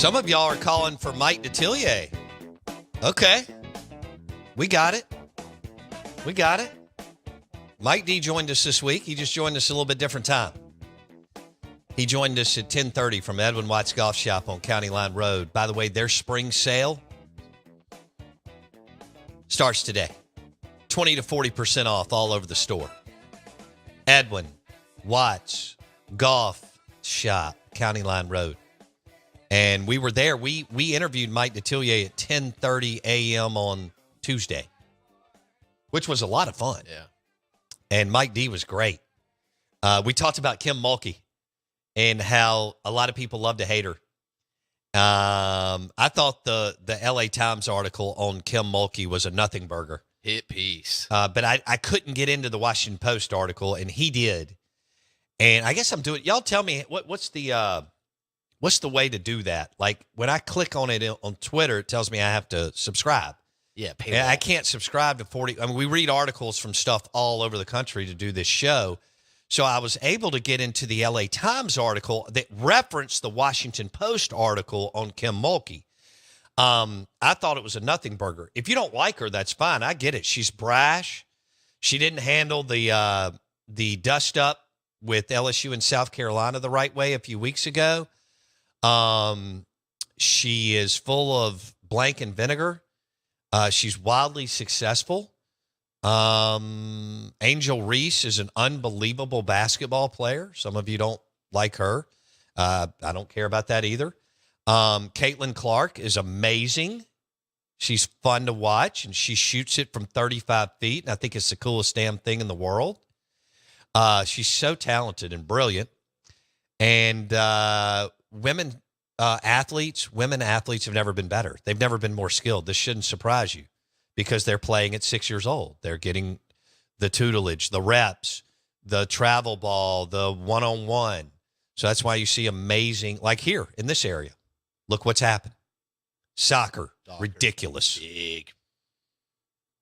Some of y'all are calling for Mike Detillier. Okay. We got it. We got it. Mike D joined us this week. He just joined us a little bit different time. He joined us at 10:30 from Edwin White's Golf Shop on County Line Road. By the way, their spring sale starts today. 20 to 40% off all over the store. Edwin White's Golf Shop, County Line Road. And we were there. We interviewed Mike Detillier at 10:30 a.m. on Tuesday, which was a lot of fun. Yeah. And Mike D was great. We talked about Kim Mulkey and how a lot of people love to hate her. I thought the LA Times article on Kim Mulkey was a nothing burger. Hit piece. But I couldn't get into the Washington Post article, and he did. And I guess I'm doing. Y'all tell me what's the way to do that? Like when I click on it on Twitter, it tells me I have to subscribe. Yeah, I can't subscribe to 40. I mean, we read articles from stuff all over the country to do this show. So I was able to get into the LA Times article that referenced the Washington Post article on Kim Mulkey. I thought it was a nothing burger. If you don't like her, that's fine. I get it. She's brash. She didn't handle the dust up with LSU and South Carolina the right way a few weeks ago. She is full of blank and vinegar. She's wildly successful. Angel Reese is an unbelievable basketball player. Some of you don't like her. I don't care about that either. Caitlin Clark is amazing. She's fun to watch, and she shoots it from 35 feet, and I think it's the coolest damn thing in the world. She's so talented and brilliant. And women athletes have never been better. They've never been more skilled. This shouldn't surprise you because they're playing at 6 years old. They're getting the tutelage, the reps, the travel ball, the one-on-one. So that's why you see amazing, like here in this area. Look what's happened. Soccer, ridiculous. Big.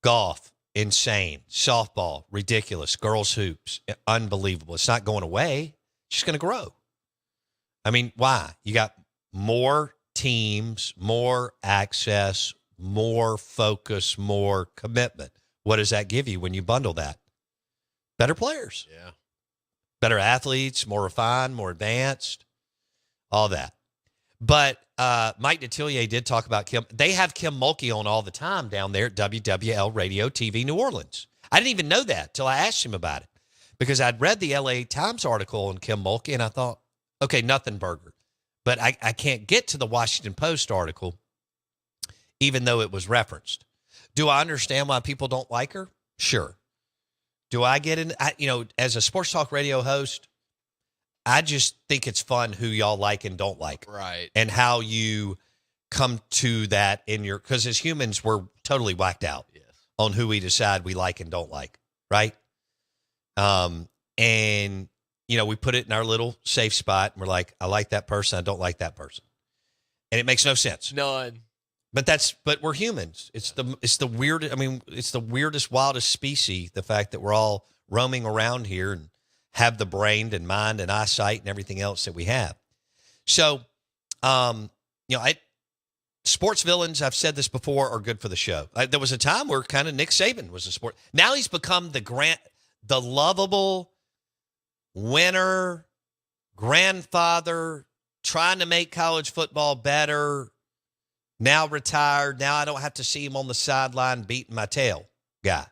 Golf, insane. Softball, ridiculous. Girls hoops, unbelievable. It's not going away. It's just going to grow. I mean, why? You got more teams, more access, more focus, more commitment. What does that give you when you bundle that? Better players. Yeah. Better athletes, more refined, more advanced, all that. But Mike Detillier did talk about Kim. They have Kim Mulkey on all the time down there at WWL Radio TV New Orleans. I didn't even know that till I asked him about it because I'd read the LA Times article on Kim Mulkey and I thought, okay, nothing burger. But I can't get to the Washington Post article, even though it was referenced. Do I understand why people don't like her? Sure. Do I get in? As a sports talk radio host, I just think it's fun who y'all like and don't like. Right. And how you come to that because as humans, we're totally whacked out on who we decide we like and don't like. Right. And we put it in our little safe spot and we're like, I like that person. I don't like that person. And it makes no sense. None. But we're humans. It's the weirdest, wildest species. The fact that we're all roaming around here and have the brain and mind and eyesight and everything else that we have. So, sports villains, I've said this before, are good for the show. There was a time where kind of Nick Saban was a sport. Now he's become the lovable winner, grandfather, trying to make college football better. Now retired. Now I don't have to see him on the sideline beating my tail guy.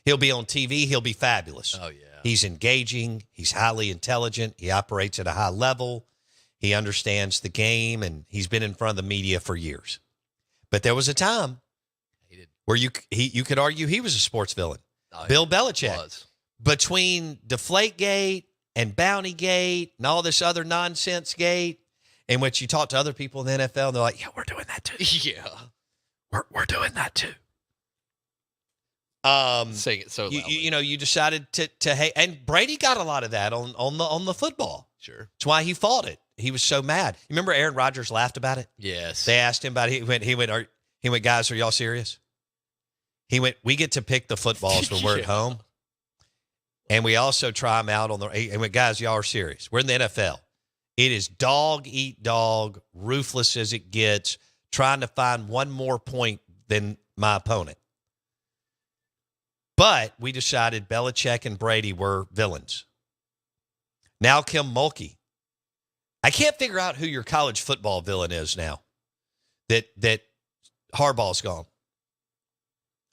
He'll be on TV. He'll be fabulous. Oh, yeah. He's engaging. He's highly intelligent. He operates at a high level. He understands the game, and he's been in front of the media for years. But there was a time where you could argue he was a sports villain. Oh, Bill Belichick. Was. Between Deflategate and Bountygate and all this other nonsense gate, in which you talk to other people in the NFL, and they're like, yeah, we're doing that too. Yeah. We're doing that too. Saying it so loudly. You decided to hate, and Brady got a lot of that on the football. Sure. That's why he fought it. He was so mad. You remember Aaron Rodgers laughed about it? Yes. They asked him about it. He went, guys, are y'all serious? He went, we get to pick the footballs when we're at home. And we also try them out on he went, guys, y'all are serious. We're in the NFL. It is dog eat dog, ruthless as it gets, trying to find one more point than my opponent. But we decided Belichick and Brady were villains. Now Kim Mulkey. I can't figure out who your college football villain is now that Harbaugh's gone.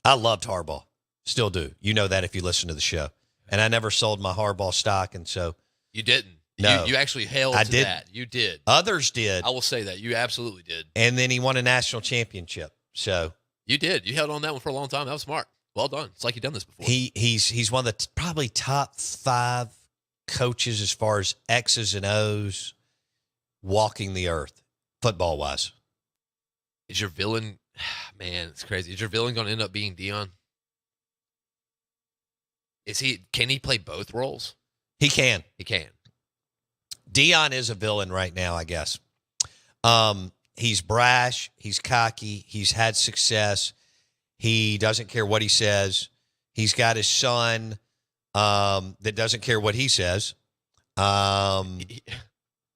I loved Harbaugh. Still do. You know that if you listen to the show. And I never sold my Harbaugh stock, and so. You didn't. No. You actually held to that. You did. Others did. I will say that. You absolutely did. And then he won a national championship. So. You did. You held on that one for a long time. That was smart. Well done. It's like you've done this before. He's one of the probably top 5 coaches as far as X's and O's walking the earth, football-wise. Is your villain, man, it's crazy. Is your villain going to end up being Dion? Can he play both roles? He can. He can. Dion is a villain right now, I guess. He's brash. He's cocky. He's had success. He doesn't care what he says. He's got his son that doesn't care what he says.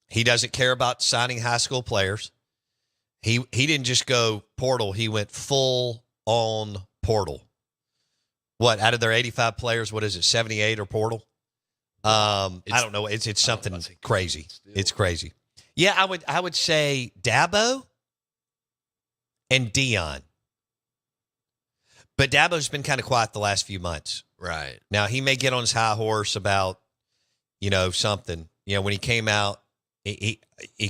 He doesn't care about signing high school players. He didn't just go portal. He went full on portal. What, out of their 85 players, what is it, 78 are portal? I don't know. It's something crazy. It's crazy. Yeah, I would say Dabo and Dion. But Dabo's been kind of quiet the last few months. Right. Now, he may get on his high horse about, something. When he came out, he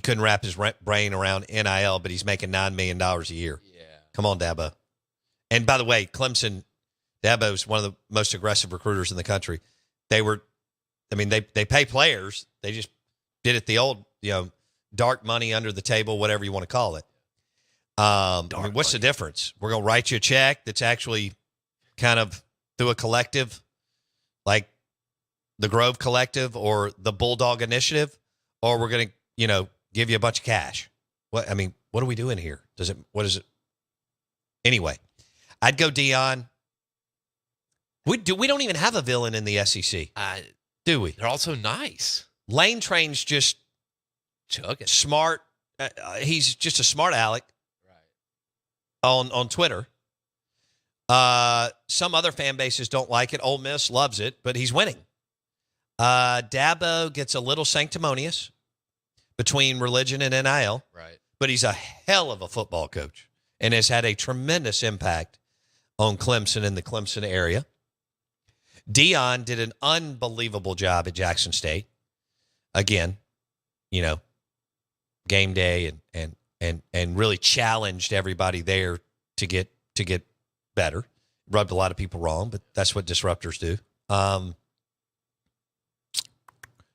couldn't wrap his brain around NIL, but he's making $9 million a year. Yeah. Come on, Dabo. And by the way, Clemson, Dabo's one of the most aggressive recruiters in the country. They pay players. They just did it the old, dark money under the table, whatever you want to call it. What's the difference? We're going to write you a check that's actually kind of through a collective, like the Grove Collective or the Bulldog Initiative, or we're going to, give you a bunch of cash. What are we doing here? What is it? Anyway, I'd go Dion. We don't even have a villain in the SEC. Do we? They're also nice. Lane Train's just chugging. Smart. He's just a smart aleck. On Twitter. Some other fan bases don't like it. Ole Miss loves it, but he's winning. Dabo gets a little sanctimonious between religion and NIL. Right. But he's a hell of a football coach and has had a tremendous impact on Clemson and the Clemson area. Dion did an unbelievable job at Jackson State. Again, game day and really challenged everybody there to get better. Rubbed a lot of people wrong, but that's what disruptors do.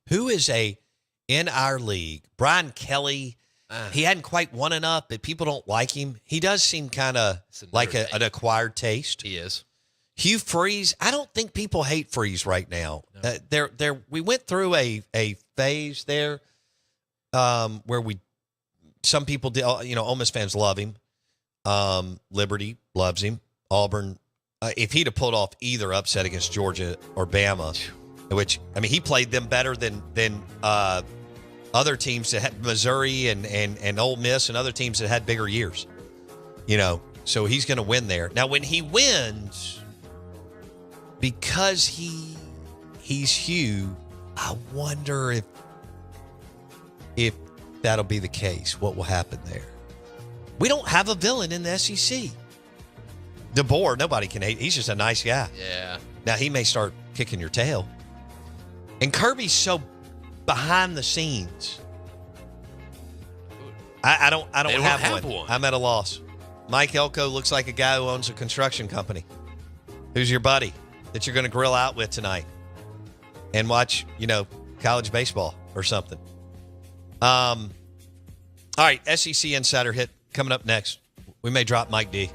Who is in our league? Brian Kelly. He hadn't quite won enough, but people don't like him. He does seem kind of like an acquired taste. He is. Hugh Freeze. I don't think people hate Freeze right now. No. We went through a phase there where some people did. Ole Miss fans love him. Liberty loves him. Auburn. If he'd have pulled off either upset against Georgia or Bama, which he played them better than other teams that had Missouri and Ole Miss and other teams that had bigger years. So he's going to win there. Now, when he wins, because he's Hugh, I wonder if that'll be the case. What will happen there? We don't have a villain in the SEC. DeBoer, nobody can hate. He's just a nice guy. Yeah. Now he may start kicking your tail. And Kirby's so behind the scenes. I don't have one. I'm at a loss. Mike Elko looks like a guy who owns a construction company. Who's your buddy that you're going to grill out with tonight and watch, college baseball or something? All right, SEC Insider Hit coming up next. We may drop Mike D.